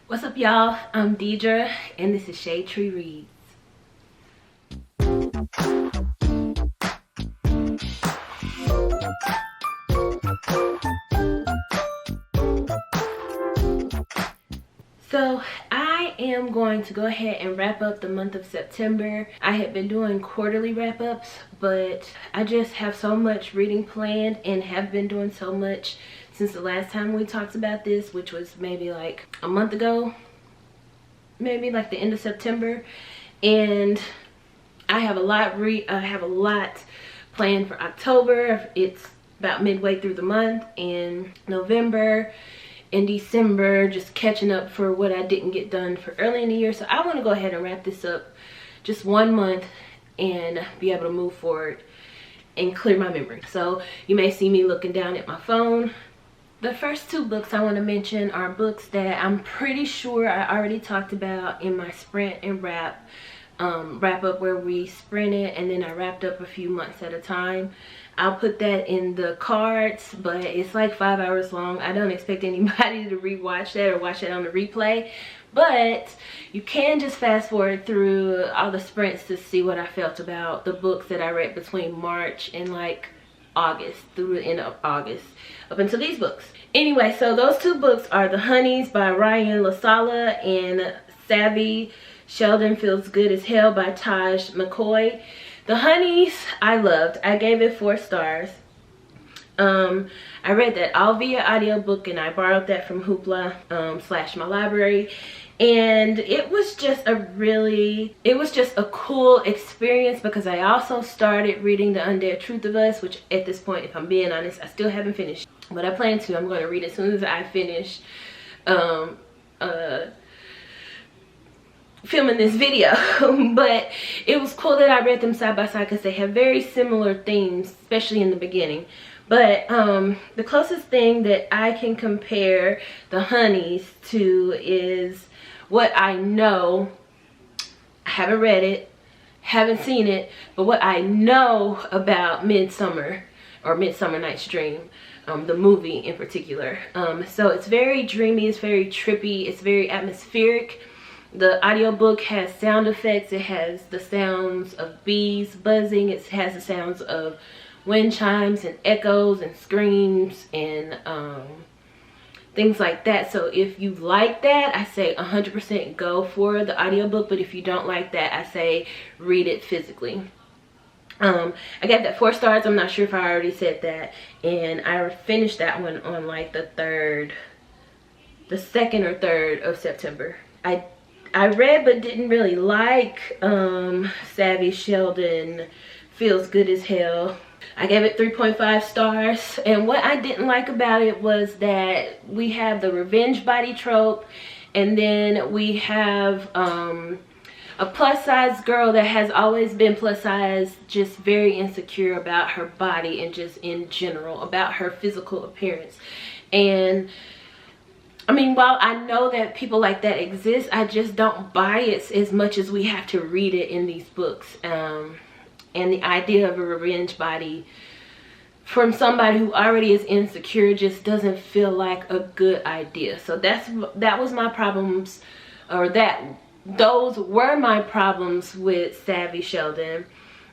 What's up, y'all? I'm Deidre, and this is Shade Tree Reads. So I am going to go ahead and wrap up the month of September. I had been doing quarterly wrap-ups, but I just have so much reading planned and have been doing so much since the last time we talked about this, which was maybe like a month ago, maybe like the end of September. And I have a lot planned for October. It's about midway through the month, and November in December, just catching up for what I didn't get done for early in the year. So I want to go ahead and wrap this up just 1 month and be able to move forward and clear my memory. So you may see me looking down at my phone. The first 2 books I want to mention are books that I'm pretty sure I already talked about in my sprint and wrap up, where we sprinted and then I wrapped up a few months at a time. I'll put that in the cards, but it's like 5 hours long. I don't expect anybody to rewatch that or watch it on the replay, but you can just fast forward through all the sprints to see what I felt about the books that I read between March and like August, through the end of August up until these books. Anyway, so those 2 books are The Honeys by Ryan LaSala and Savvy Sheldon Feels Good as Hell by Taj McCoy. The Honeys I loved. I gave it 4 stars. I read that all via audiobook, and I borrowed that from Hoopla / my library. And it was just a cool experience, because I also started reading The Undead Truth of Us, which at this point, if I'm being honest, I still haven't finished. But I plan to. I'm going to read it as soon as I finish filming this video. But it was cool that I read them side by side, because they have very similar themes, especially in the beginning. But the closest thing that I can compare The Honeys to is what I know. I haven't read it, haven't seen it, but what I know about Midsummer, or Midsummer Night's Dream, the movie in particular. So it's very dreamy, it's very trippy, it's very atmospheric. The audiobook has sound effects. It has the sounds of bees buzzing. It has the sounds of wind chimes and echoes and screams and things like that. So if you like that, I say 100% go for the audiobook. But if you don't like that, I say read it physically. I gave that 4 stars. I'm not sure if I already said that. And I finished that one on like the 2nd or 3rd of September. I read but didn't really like Savvy Sheldon Feels Good as Hell. I gave it 3.5 stars. And what I didn't like about it was that we have the revenge body trope, and then we have a plus size girl that has always been plus size, just very insecure about her body and just in general about her physical appearance. And I mean, while I know that people like that exist, I just don't buy it as much as we have to read it in these books. And the idea of a revenge body from somebody who already is insecure just doesn't feel like a good idea. So that was my problems, or those were my problems with Savvy Sheldon.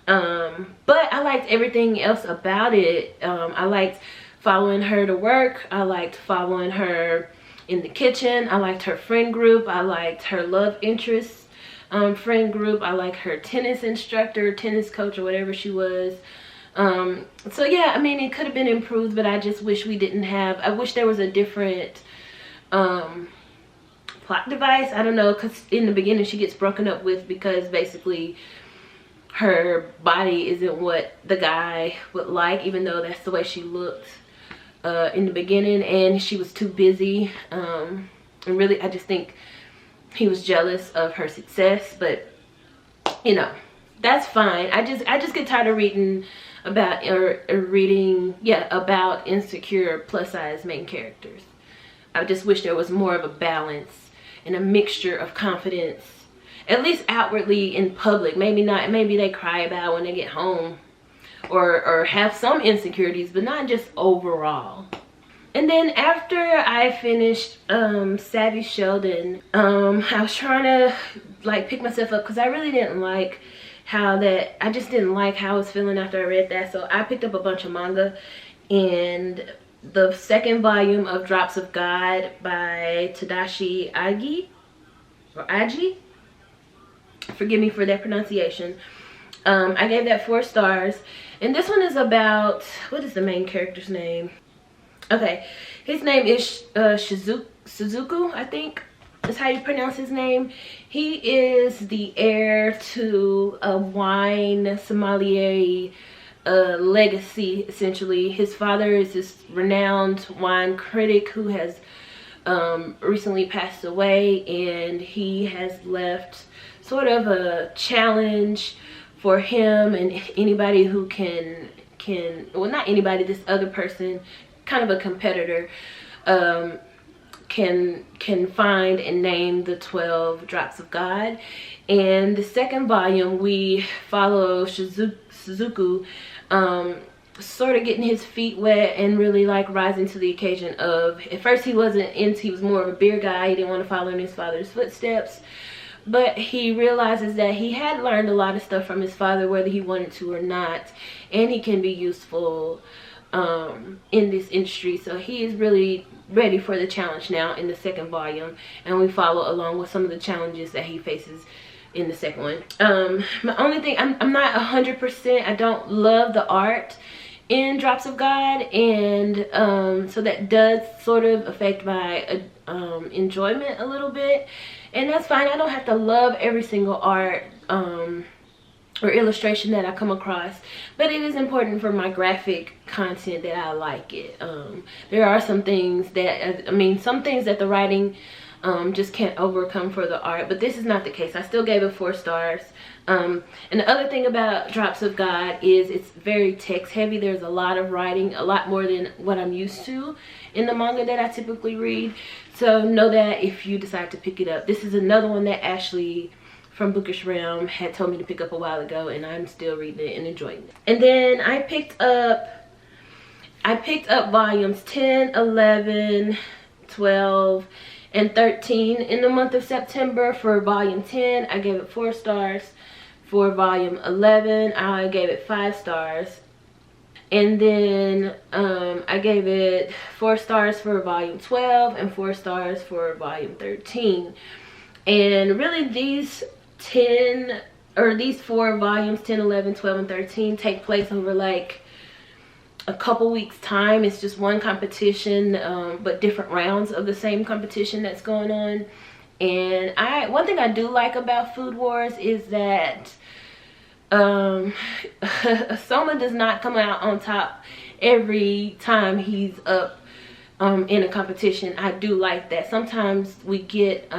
But I liked everything else about it. I liked following her to work. I liked following her in the kitchen. I liked her friend group. I liked her love interest friend group. I like her tennis instructor, tennis coach, or whatever she was. So yeah, I mean, it could have been improved, but I just wish I wish there was a different plot device. I don't know, because in the beginning she gets broken up with because basically her body isn't what the guy would like, even though that's the way she looked in the beginning, and she was too busy. And really, I just think he was jealous of her success. But you know, that's fine. I just get tired of reading about about insecure plus size main characters. I just wish there was more of a balance and a mixture of confidence, at least outwardly in public. Maybe not, maybe they cry about when they get home, or have some insecurities, but not just overall. And then after I finished Savvy Sheldon, I was trying to like pick myself up because I really didn't like I just didn't like how I was feeling after I read that. So I picked up a bunch of manga, and the second volume of Drops of God by Tadashi Agi, or Aji, forgive me for that pronunciation. I gave that 4 stars. And this one is about, what is the main character's name? Okay, his name is Shizuku, I think is how you pronounce his name. He is the heir to a wine sommelier legacy, essentially. His father is this renowned wine critic who has recently passed away, and he has left sort of a challenge for him and anybody who can well, not anybody, this other person, kind of a competitor, can find and name the 12 drops of God. And the second volume, we follow Shizuku sort of getting his feet wet and really like rising to the occasion of, at first he was more of a beer guy. He didn't want to follow in his father's footsteps, but he realizes that he had learned a lot of stuff from his father, whether he wanted to or not, and he can be useful in this industry. So he is really ready for the challenge now in the second volume, and we follow along with some of the challenges that he faces in the second one. My only thing, I'm not 100%, I don't love the art in Drops of God, and so that does sort of affect my enjoyment a little bit, and that's fine. I don't have to love every single art or illustration that I come across, but it is important for my graphic content that I like it. There are some things that, some things that the writing just can't overcome for the art, but this is not the case. I still gave it 4 stars. And the other thing about Drops of God is it's very text heavy. There's a lot of writing, a lot more than what I'm used to in the manga that I typically read. So know that if you decide to pick it up. This is another one that Ashley from Bookish Realm had told me to pick up a while ago, and I'm still reading it and enjoying it. And then I picked up volumes 10, 11, 12, and 13 in the month of September. For volume 10, I gave it 4 stars. For volume 11, I gave it 5 stars. And then I gave it 4 stars for volume 12 and 4 stars for volume 13. And really these 4 volumes, 10, 11, 12, and 13, take place over like a couple weeks time. It's just one competition, but different rounds of the same competition that's going on. And one thing I do like about Food Wars is that Soma does not come out on top every time he's up in a competition. I do like that. Sometimes we get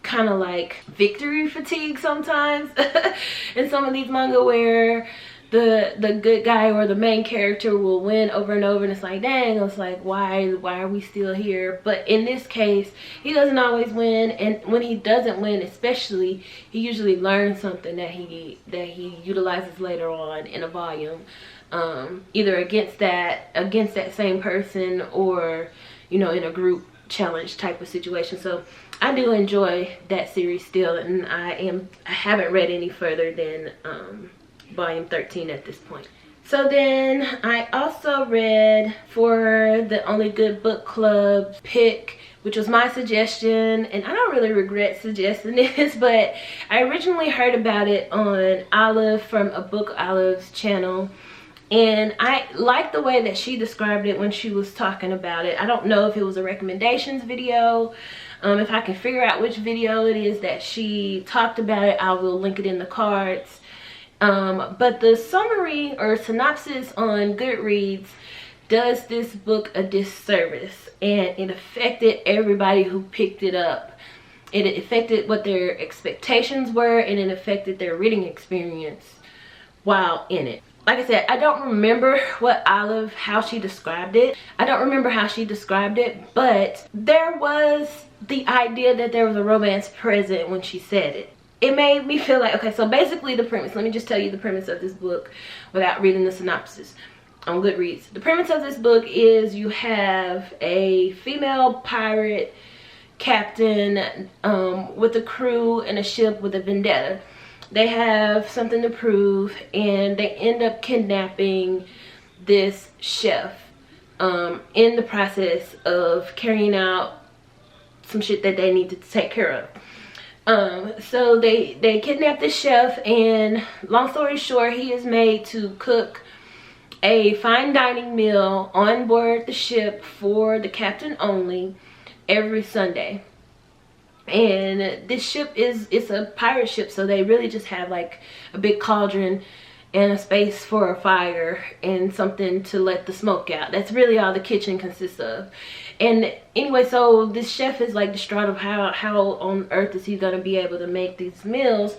kind of like victory fatigue sometimes in some of these manga, where the good guy or the main character will win over and over, and it's like, dang, it's like, why are we still here? But in this case, he doesn't always win, and when he doesn't win especially, he usually learns something that he utilizes later on in a volume, either against that same person, or in a group challenge type of situation. So I do enjoy that series still, and I haven't read any further than volume 13 at this point. So then I also read, for the Only Good Book Club pick, which was my suggestion, and I don't really regret suggesting this, but I originally heard about it on Olive from A Book Olive's channel, and I liked the way that she described it when she was talking about it. I don't know if it was a recommendations video. If I can figure out which video it is that she talked about it, I will link it in the cards. But the summary or synopsis on Goodreads does this book a disservice, and it affected everybody who picked it up. It affected what their expectations were, and it affected their reading experience while in it. Like I said, I don't remember how she described it. I don't remember how she described it, but there was the idea that there was a romance present when she said it. It made me feel like, okay, so basically the premise, let me just tell you the premise of this book without reading the synopsis. on Goodreads. The premise of this book is you have a female pirate captain with a crew and a ship with a vendetta. They have something to prove, and they end up kidnapping this chef in the process of carrying out some shit that they need to take care of. So they kidnap the chef, and long story short, he is made to cook a fine dining meal on board the ship for the captain only every Sunday. And this ship it's a pirate ship, so they really just have like a big cauldron and a space for a fire and something to let the smoke out. That's really all the kitchen consists of. And anyway, so this chef is like distraught of how on earth is he gonna be able to make these meals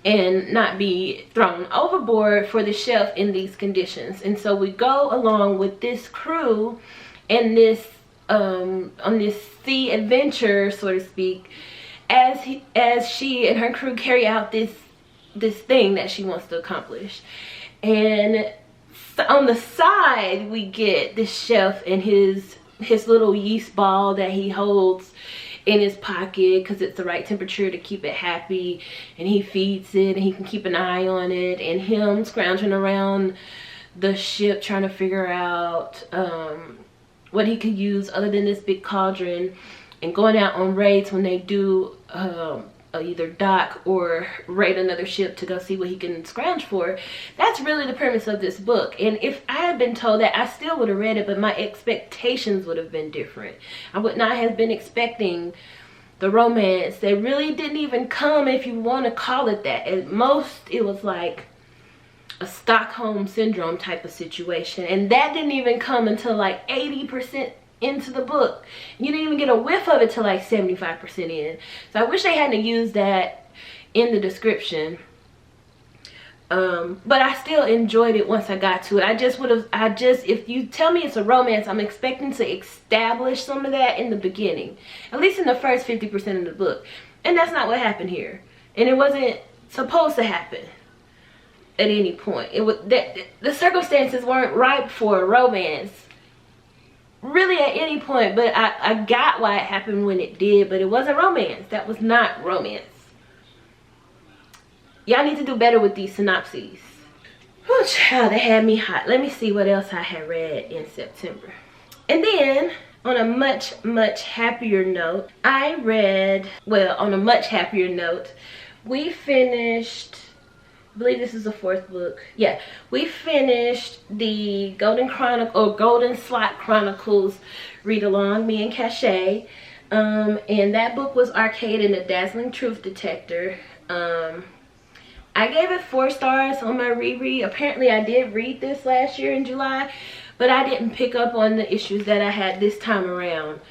and not be thrown overboard for the chef in these conditions. And so we go along with this crew and this on this sea adventure, so to speak, as she and her crew carry out this thing that she wants to accomplish. And on the side, we get this chef and his little yeast ball that he holds in his pocket because it's the right temperature to keep it happy, and he feeds it and he can keep an eye on it, and him scrounging around the ship trying to figure out what he could use other than this big cauldron, and going out on raids when they do either dock or raid another ship to go see what he can scrounge for. That's really the premise of this book. And if I had been told that, I still would have read it, but my expectations would have been different. I would not have been expecting the romance that really didn't even come, if you want to call it that. At most, it was like a Stockholm syndrome type of situation, and that didn't even come until like 80% into the book. You didn't even get a whiff of it till like 75% in. So I wish they hadn't used that in the description, but I still enjoyed it once I got to it. If you tell me it's a romance, I'm expecting to establish some of that in the beginning, at least in the first 50% of the book, and that's not what happened here, and it wasn't supposed to happen at any point. It was that the circumstances weren't ripe for a romance really at any point, but I got why it happened when it did, but it wasn't romance. That was not romance. Y'all need to do better with these synopses. Oh child, they had me hot. Let me see what else I had read in September. And then on a much happier note, we finished, I believe this is the 4th book. Yeah, we finished the Golden Slot Chronicles read along, me and Cachet. And that book was Arcade and the Dazzling Truth Detector. I gave it 4 stars on my reread. Apparently I did read this last year in July, but I didn't pick up on the issues that I had this time around.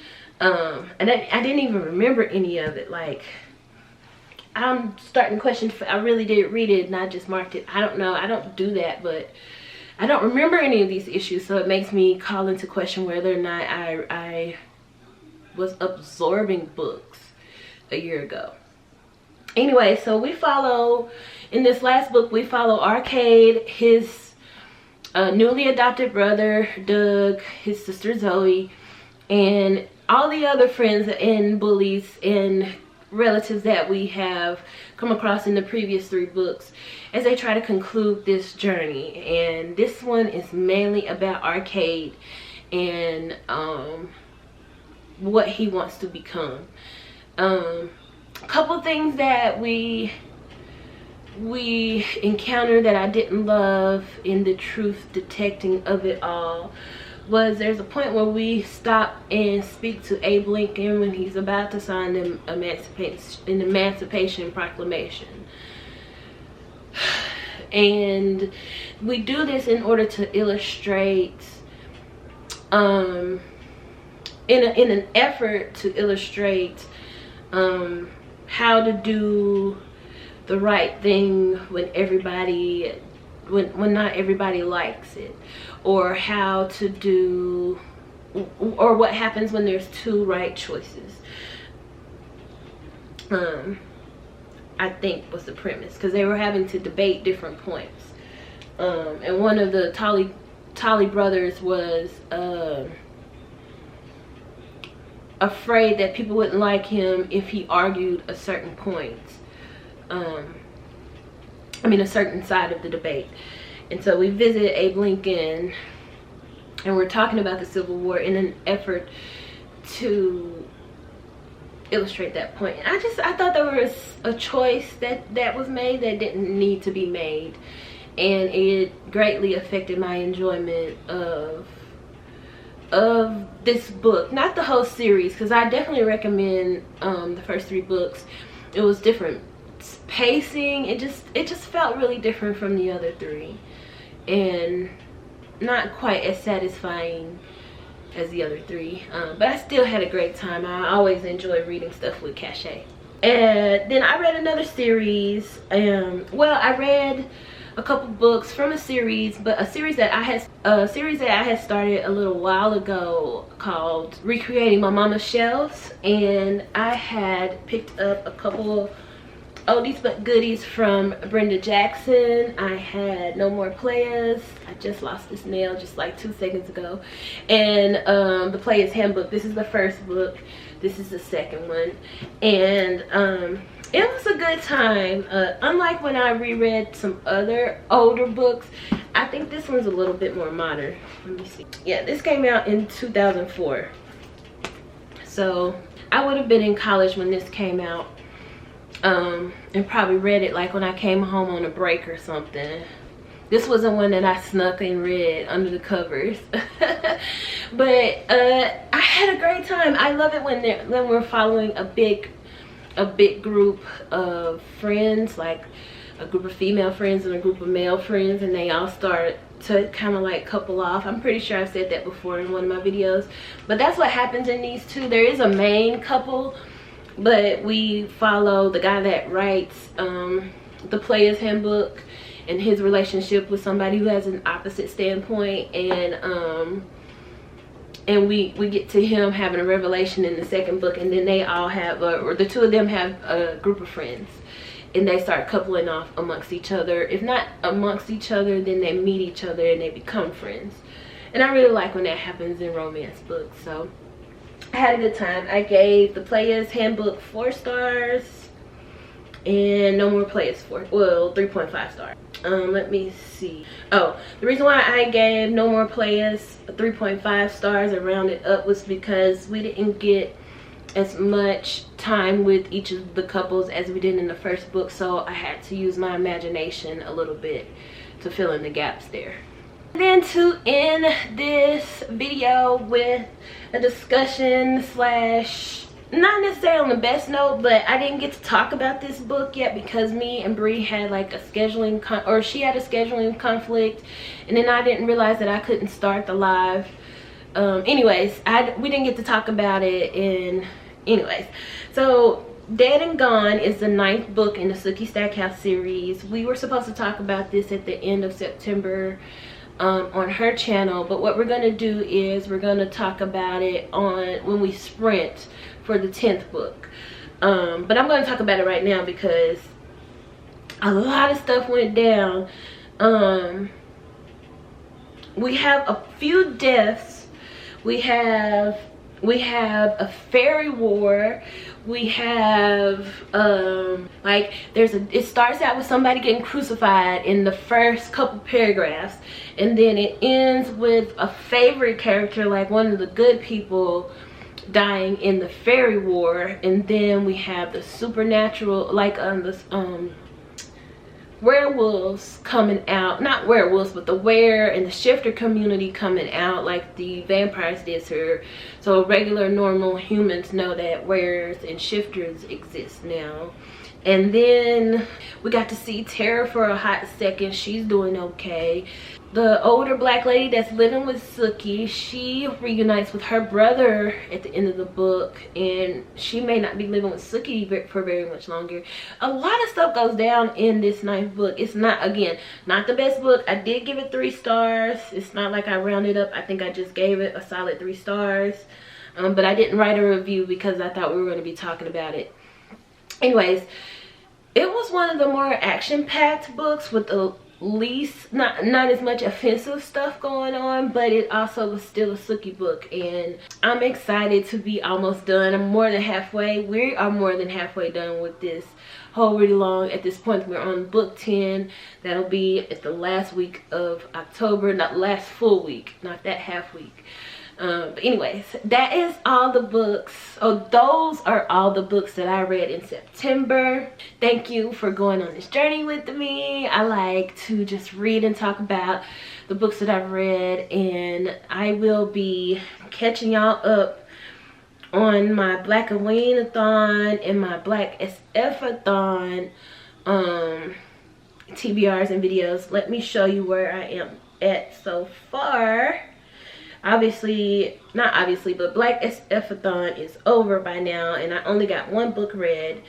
And I didn't even remember any of it. Like, I'm starting to question if I really did read it and I just marked it. I don't know. I don't do that, but I don't remember any of these issues, so it makes me call into question whether or not I was absorbing books a year ago. Anyway, so in this last book, we follow Arcade, his newly adopted brother, Doug, his sister, Zoe, and all the other friends and bullies and relatives that we have come across in the previous 3 books as they try to conclude this journey. And this one is mainly about Arcade and what he wants to become. A couple things that we encountered that I didn't love in the truth detecting of it all was there's a point where we stop and speak to Abe Lincoln when he's about to sign an Emancipation Proclamation. And we do this in order to illustrate, in an effort to illustrate how to do the right thing when not everybody likes it, or how to do, or what happens when there's 2 right choices. I think was the premise, because they were having to debate different points, and one of the Tolly Brothers was afraid that people wouldn't like him if he argued a certain point. I mean, a certain side of the debate. And so we visit Abe Lincoln, and we're talking about the Civil War in an effort to illustrate that point. I thought there was a choice that was made that didn't need to be made, and it greatly affected my enjoyment of this book. Not the whole series, because I definitely recommend the first 3 books. It was different pacing. It just felt really different from the other 3, and not quite as satisfying as the other 3, but I still had a great time. I always enjoy reading stuff with cachet. And then I read another series. Well, I read a couple books from a series, but a series that I had started a little while ago called Recreating My Mama's Shelves, and I had picked up a couple oldies but goodies from Brenda Jackson. I had No More Players. I just lost this nail just like 2 seconds ago. And the Player's Handbook. This is the first book. This is the second one. And it was a good time. Unlike when I reread some other older books, I think this one's a little bit more modern. Let me see. Yeah, this came out in 2004. So I would have been in college when this came out. And probably read it like when I came home on a break or something. This wasn't one that I snuck and read under the covers. But I had a great time. I love it when we're following a big group of friends, like a group of female friends and a group of male friends, and they all start to kind of like couple off. I'm pretty sure I've said that before in one of my videos, but that's what happens in these 2. There is a main couple, but we follow the guy that writes the Player's Handbook and his relationship with somebody who has an opposite standpoint, and we get to him having a revelation in the second book, and then they all have or the 2 of them have a group of friends, and they start coupling off amongst each other. If not amongst each other, then they meet each other and they become friends. And I really like when that happens in romance books. So I had a good time. I gave the Player's Handbook 4 stars and No More Players 3.5 stars. Let me see. Oh, the reason why I gave No More Players 3.5 stars and rounded up was because we didn't get as much time with each of the couples as we did in the first book, so I had to use my imagination a little bit to fill in the gaps there. And then to end this video with a discussion slash, not necessarily on the best note, but I didn't get to talk about this book yet because me and Bree had like a scheduling she had a scheduling conflict, and then I didn't realize that I couldn't start the live. Anyways, we didn't get to talk about it. And anyways, so Dead and Gone is the 9th book in the Sookie Stackhouse series. We were supposed to talk about this at the end of September on her channel, but what we're going to do is we're going to talk about it when we sprint for the 10th book. But I'm going to talk about it right now because a lot of stuff went down. We have a few deaths. We have a fairy war. We have it starts out with somebody getting crucified in the first couple paragraphs, and then it ends with a favorite character, like one of the good people, dying in the fairy war. And then we have the supernatural, like werewolves coming out. Not werewolves, but the were and the shifter community coming out like the vampires did her. So regular normal humans know that weres and shifters exist now. And then we got to see Tara for a hot second. She's doing okay. The older black lady that's living with Sookie, she reunites with her brother at the end of the book, and she may not be living with Sookie for very much longer. A lot of stuff goes down in this 9th book. It's not, again, not the best book. I did give it 3 stars. It's not like I rounded up. I think I just gave it a solid 3 stars. But I didn't write a review because I thought we were going to be talking about it. Anyways, it was one of the more action-packed books with a least not as much offensive stuff going on, but it also was still a Sookie book, and I'm excited to be almost done. I'm more than halfway. We are more than halfway done with this whole read along. At this point, we're on book 10. That'll be at the last week of October, not last full week, not that half week. But anyways, that is all the books. Oh, those are all the books that I read in September. Thank you for going on this journey with me. I like to just read and talk about the books that I've read, and I will be catching y'all up on my Black Halloween-a-thon and my Black SF-a-thon TBRs and videos. Let me show you where I am at so far. Obviously, not obviously, but Black SF-a-thon is over by now, and I only got one book read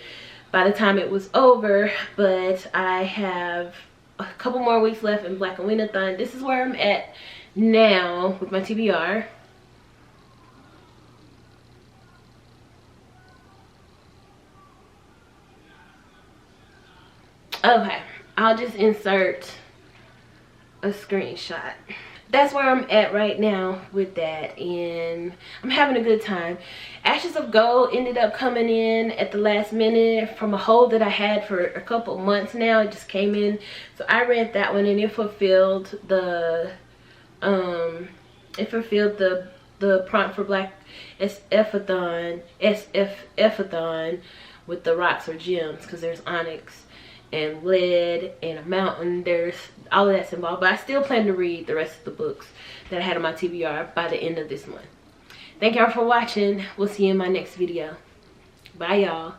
by the time it was over, but I have a couple more weeks left in Black Halloween-a-thon. This is where I'm at now with my TBR. Okay, I'll just insert a screenshot. That's where I'm at right now with that, and I'm having a good time. Ashes of Gold ended up coming in at the last minute from a hold that I had for a couple months now. It just came in, so I read that one, and it fulfilled the prompt for Black SF-a-thon with the rocks or gems, because there's onyx and lead and a mountain. There's all of that's involved, but I still plan to read the rest of the books that I had on my TBR by the end of this month. Thank y'all for watching. We'll see you in my next video. Bye, y'all.